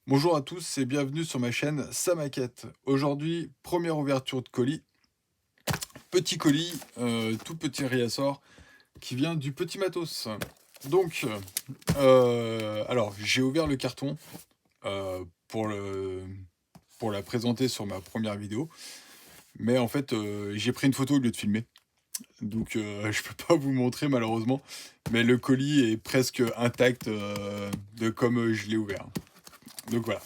Bonjour à tous et bienvenue sur ma chaîne Samaquette. Aujourd'hui, première ouverture de colis. Petit colis, tout petit réassort qui vient du Petit Matos. Donc, alors j'ai ouvert le carton pour pour la présenter sur ma première vidéo. Mais en fait, j'ai pris une photo au lieu de filmer. Donc, je peux pas vous montrer malheureusement. Mais le colis est presque intact de comme je l'ai ouvert. Donc voilà.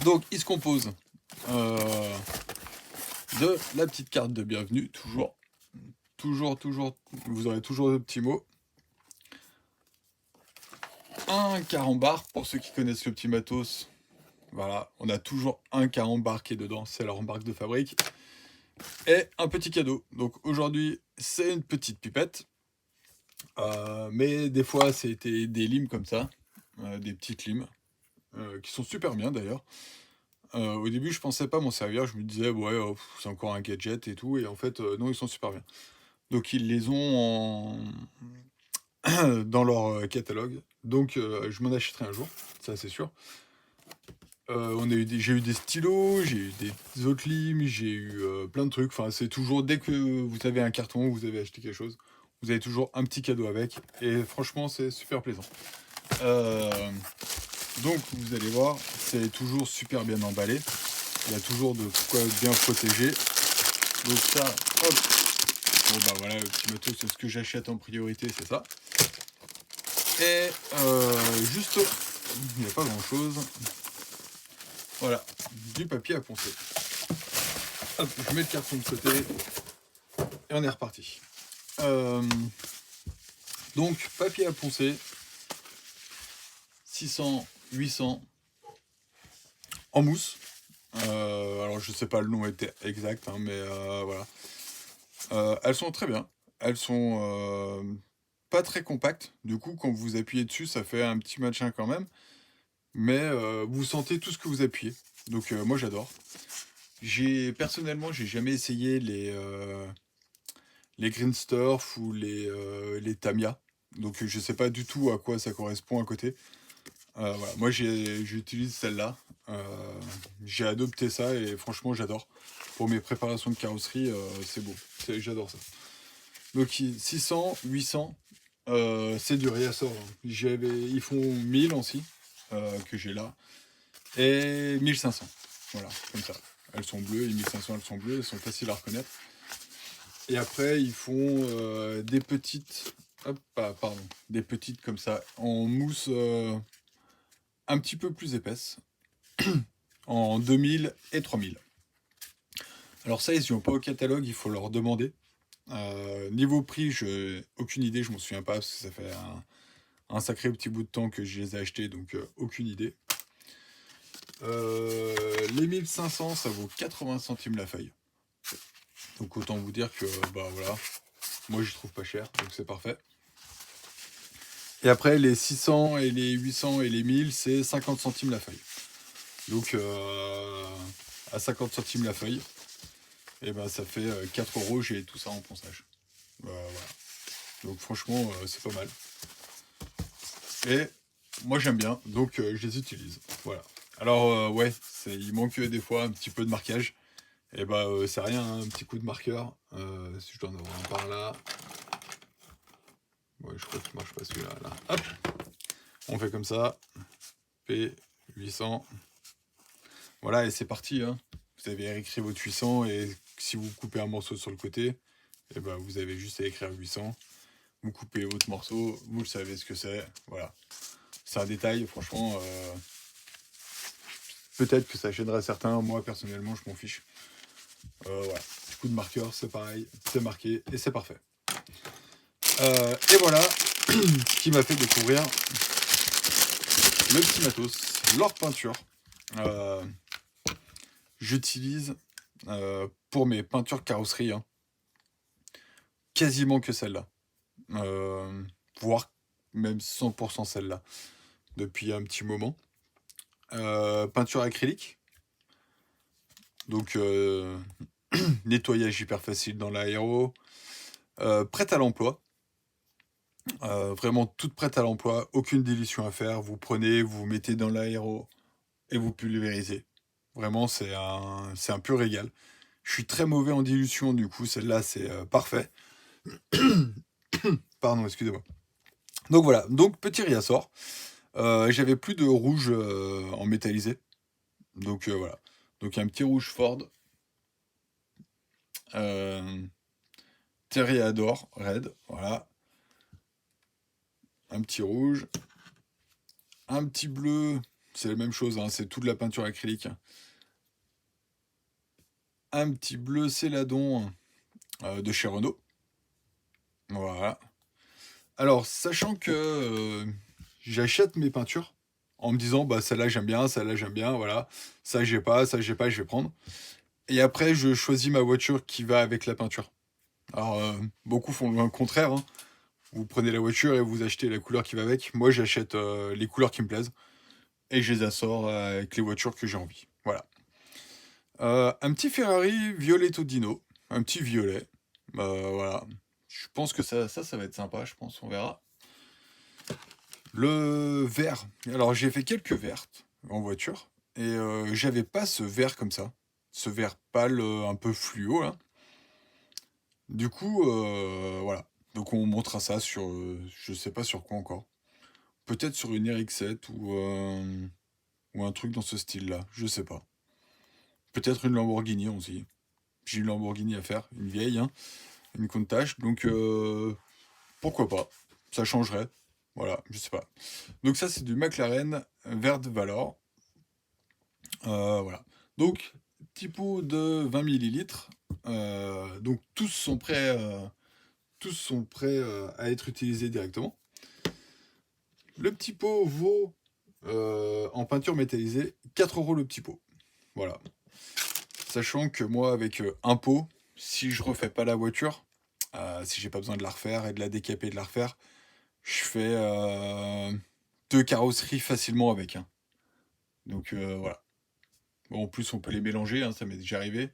Donc, il se compose euh, de la petite carte de bienvenue, toujours, vous aurez toujours le petit mot. Un carambar, pour ceux qui connaissent le Petit Matos, voilà, on a toujours un carambar qui est dedans, c'est leur marque de fabrique. Et un petit cadeau, donc aujourd'hui c'est une petite pipette, mais des fois c'était des limes comme ça, des petites limes, qui sont super bien d'ailleurs. Au début je pensais pas m'en servir, je me disais ouais c'est encore un gadget et tout, et en fait non, ils sont super bien. Donc ils les ont dans leur catalogue. Donc je m'en achèterai un jour, ça c'est sûr. J'ai eu des stylos, j'ai eu des autres limes, j'ai eu plein de trucs. Enfin, c'est toujours, dès que vous avez un carton, vous avez acheté quelque chose, vous avez toujours un petit cadeau avec. Et franchement, c'est super plaisant. Euh, donc, vous allez voir, c'est toujours super bien emballé. Il y a toujours de quoi bien protéger. Donc ça, hop. Bon bah voilà, le petit matos, c'est ce que j'achète en priorité, c'est ça. Et juste, il n'y a pas grand chose. Voilà, du papier à poncer. Hop, je mets le carton de côté et on est reparti. Euh, donc, papier à poncer, 600, 800, en mousse. Alors, je sais pas le nom exact, hein, mais voilà. Elles sont très bien. Elles sont pas très compactes. Du coup, quand vous appuyez dessus, ça fait un petit machin quand même. Mais vous sentez tout ce que vous appuyez. Donc, moi, j'adore. Personnellement, j'ai jamais essayé les Greensturf ou les Tamiya. Donc je sais pas du tout à quoi ça correspond à côté. Voilà. Moi j'utilise celle-là. J'ai adopté ça et franchement j'adore. Pour mes préparations de carrosserie, c'est beau. J'adore ça. Donc 600, 800, c'est du réassort, hein. Ils font 1000 aussi, que j'ai là. Et 1500. Voilà, comme ça. Elles sont bleues et 1500 elles sont bleues, elles sont faciles à reconnaître. Et après, ils font des petites, hop, pardon, des petites comme ça, en mousse un petit peu plus épaisse, en 2000 et 3000. Alors ça, ils n'y ont pas au catalogue, il faut leur demander. Niveau prix, aucune idée, je m'en souviens pas, parce que ça fait un sacré petit bout de temps que je les ai achetés, donc aucune idée. Les 1500, ça vaut 80 centimes la feuille. Donc autant vous dire que, bah voilà, moi je trouve pas cher, donc c'est parfait. Et après, les 600 et les 800 et les 1000, c'est 50 centimes la feuille. Donc, à 50 centimes la feuille, et ben, ça fait 4 euros, j'ai tout ça en ponçage. Voilà. Donc, franchement, c'est pas mal. Et moi, j'aime bien, donc je les utilise. Voilà. Alors, ouais, il manque des fois un petit peu de marquage. Et bah, c'est rien, hein, un petit coup de marqueur. Si je dois en avoir un par là. Ouais, je crois qu'il marche pas celui-là. Là. Hop, on fait comme ça. P800. Voilà, et c'est parti, hein. Vous avez écrit votre 800 et si vous coupez un morceau sur le côté, et ben vous avez juste à écrire 800. Vous coupez votre morceau, vous le savez ce que c'est. Voilà. C'est un détail, franchement. Peut-être que ça gênerait certains. Moi, personnellement, je m'en fiche. Voilà. Du coup de marqueur, c'est pareil. C'est marqué et c'est parfait. Et voilà ce qui m'a fait découvrir le petit matos, leur peinture. Euh, J'utilise pour mes peintures carrosserie, hein, quasiment que celle-là. euh, Voire même 100% celle-là, depuis un petit moment. Peinture acrylique, donc nettoyage hyper facile dans l'aéro, prête à l'emploi, vraiment toute prête à l'emploi, aucune dilution à faire, vous prenez, vous mettez dans l'aéro et vous pulvérisez. Vraiment, c'est un pur régal. Je suis très mauvais en dilution, du coup, celle-là, c'est parfait. Pardon, excusez-moi. Donc voilà, donc petit réassort. J'avais plus de rouge en métallisé. Donc voilà. Donc un petit rouge Ford. Euh, Terriador Red. Voilà. Un petit rouge. Un petit bleu. C'est la même chose, hein, c'est toute la peinture acrylique. Un petit bleu Céladon de chez Renault. Voilà. Alors, sachant que j'achète mes peintures en me disant, bah celle-là j'aime bien, voilà. Ça j'ai pas, je vais prendre. Et après, je choisis ma voiture qui va avec la peinture. Alors, beaucoup font le contraire, hein. Vous prenez la voiture et vous achetez la couleur qui va avec. Moi, j'achète les couleurs qui me plaisent et je les assors avec les voitures que j'ai envie. Voilà. Un petit Ferrari Violetto Dino, un petit violet. Voilà. Je pense que ça va être sympa, je pense, on verra. Le vert. Alors, j'ai fait quelques vertes en voiture et j'avais pas ce vert comme ça. Ce vert pâle, un peu fluo, là. Du coup, voilà. Donc, on montrera ça sur, je sais pas sur quoi encore. Peut-être sur une RX-7 ou un truc dans ce style-là, je sais pas. Peut-être une Lamborghini aussi. J'ai une Lamborghini à faire, une vieille, hein, une Countach, donc pourquoi pas, ça changerait. Voilà, je sais pas. Donc ça c'est du McLaren Vert Valor. Voilà. Donc, petit pot de 20 millilitres. Donc tous sont prêts à être utilisés directement. Le petit pot vaut en peinture métallisée 4 euros le petit pot. Voilà. Sachant que moi, avec un pot, si je refais pas la voiture, si j'ai pas besoin de la refaire et de la décaper et de la refaire, je fais deux carrosseries facilement avec. Hein. Donc voilà. Bon, en plus, on peut les mélanger, hein, ça m'est déjà arrivé.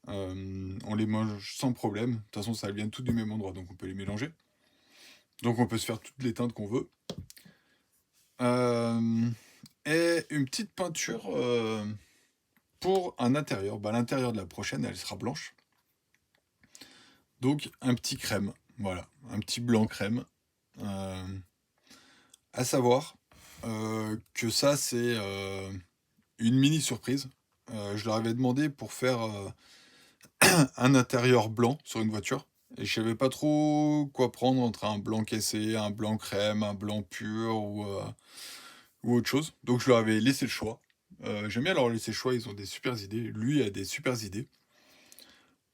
On les mange sans problème. De toute façon, ça vient tout du même endroit, donc on peut les mélanger. Donc on peut se faire toutes les teintes qu'on veut. Euh, et une petite peinture pour un intérieur. Bah, l'intérieur de la prochaine, elle sera blanche. Donc un petit crème, voilà, un petit blanc crème. Euh, à savoir que ça c'est une mini surprise. Je leur avais demandé pour faire un intérieur blanc sur une voiture. Et je savais pas trop quoi prendre entre un blanc cassé, un blanc crème, un blanc pur ou autre chose. Donc je leur avais laissé le choix. J'aime bien leur laisser le choix, ils ont des super idées. Lui a des super idées.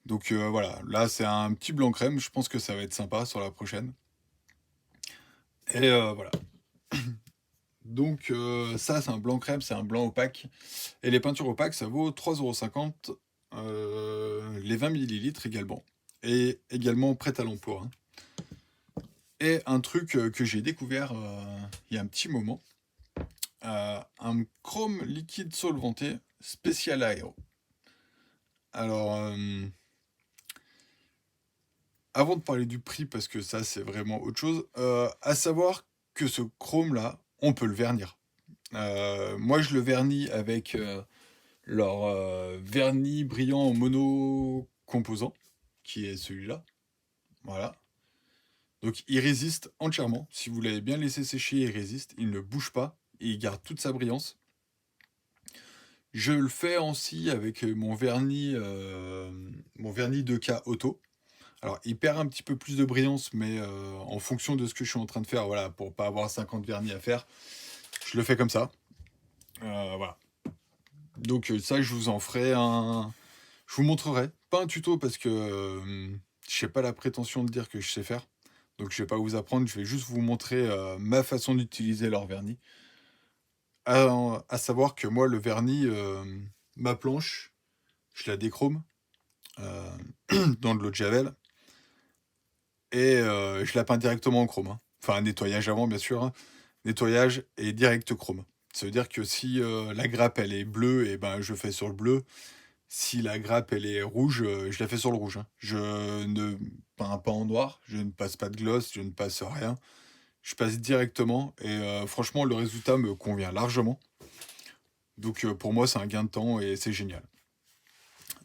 Donc voilà, là c'est un petit blanc crème, je pense que ça va être sympa sur la prochaine. Et voilà. Donc ça c'est un blanc crème, c'est un blanc opaque. Et les peintures opaques ça vaut 3,50 € les 20 millilitres également. Et également prêt à l'emploi. Hein. Et un truc que j'ai découvert il y a un petit moment, un chrome liquide solventé spécial aéro. Alors, avant de parler du prix, parce que ça c'est vraiment autre chose, à savoir que ce chrome là, on peut le vernir. Moi je le vernis avec leur vernis brillant mono composant, qui est celui-là. Voilà. Donc il résiste entièrement. Si vous l'avez bien laissé sécher, il résiste. Il ne bouge pas et il garde toute sa brillance. Je le fais aussi avec mon vernis 2K Auto. Alors, il perd un petit peu plus de brillance, mais en fonction de ce que je suis en train de faire, voilà, pour pas avoir 50 vernis à faire, je le fais comme ça. Voilà. Donc ça, je vous en ferai un. Je vous montrerai. Pas un tuto parce que je n'ai pas la prétention de dire que je sais faire. Donc je vais pas vous apprendre, je vais juste vous montrer ma façon d'utiliser leur vernis. À savoir que moi, le vernis, ma planche, je la déchrome euh, dans de l'eau de Javel et je la peins directement en chrome. Hein. Enfin, un nettoyage avant, bien sûr. Hein. Nettoyage et direct chrome. Ça veut dire que si la grappe elle est bleue, et ben je fais sur le bleu. Si la grappe elle est rouge, je la fais sur le rouge. Hein. Je ne peins pas en noir, je ne passe pas de gloss, je ne passe rien. Je passe directement et franchement le résultat me convient largement. Donc pour moi, c'est un gain de temps et c'est génial.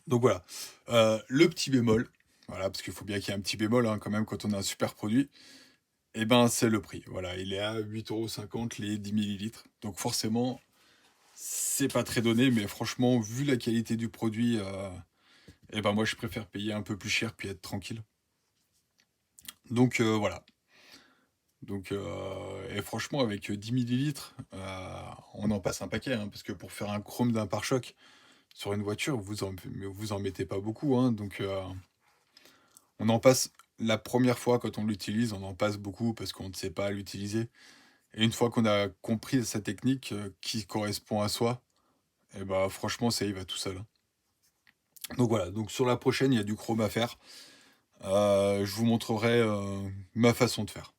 Donc voilà. Le petit bémol, voilà, parce qu'il faut bien qu'il y ait un petit bémol hein, quand même quand on a un super produit, et ben c'est le prix. Voilà, il est à 8,50 € les 10 millilitres. Donc forcément, c'est pas très donné, mais franchement, vu la qualité du produit, et ben moi je préfère payer un peu plus cher puis être tranquille. Donc voilà. Donc, et franchement, avec 10 millilitres, on en passe un paquet, hein, parce que pour faire un chrome d'un pare-choc sur une voiture, vous en mettez pas beaucoup, hein, donc on en passe la première fois quand on l'utilise, on en passe beaucoup parce qu'on ne sait pas l'utiliser. Et une fois qu'on a compris sa technique qui correspond à soi, et bah franchement, ça y va tout seul, hein. Donc voilà, donc sur la prochaine, il y a du chrome à faire. Je vous montrerai ma façon de faire.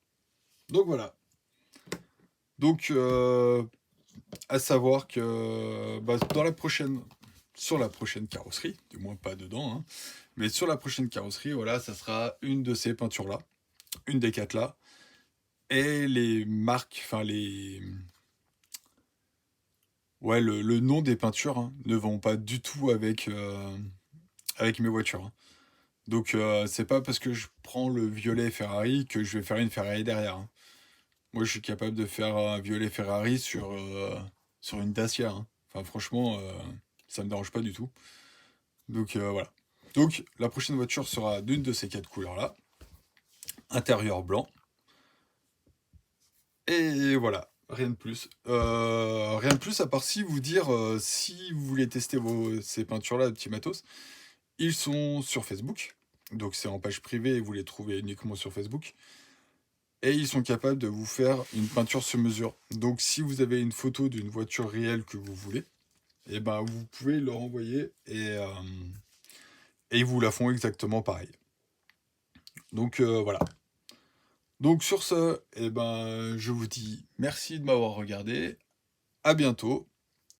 Donc voilà. Donc, à savoir que bah, sur la prochaine carrosserie, du moins pas dedans, hein, mais sur la prochaine carrosserie, voilà, ça sera une de ces peintures-là, une des quatre là, et les marques, enfin ouais, le nom des peintures hein, ne vont pas du tout avec mes voitures, hein. Donc c'est pas parce que je prends le violet Ferrari que je vais faire une Ferrari derrière, hein. Moi, je suis capable de faire un violet Ferrari sur une Dacia, hein. Enfin, franchement, ça me dérange pas du tout. Donc voilà. Donc la prochaine voiture sera d'une de ces quatre couleurs-là. Intérieur blanc. Et voilà. Rien de plus. Rien de plus à part si vous dire si vous voulez tester ces peintures-là de petits matos, ils sont sur Facebook. Donc c'est en page privée et vous les trouvez uniquement sur Facebook. Et ils sont capables de vous faire une peinture sur mesure. Donc si vous avez une photo d'une voiture réelle que vous voulez, et ben vous pouvez leur envoyer et ils vous la font exactement pareil. Donc voilà. Donc sur ce, eh ben, je vous dis merci de m'avoir regardé. À bientôt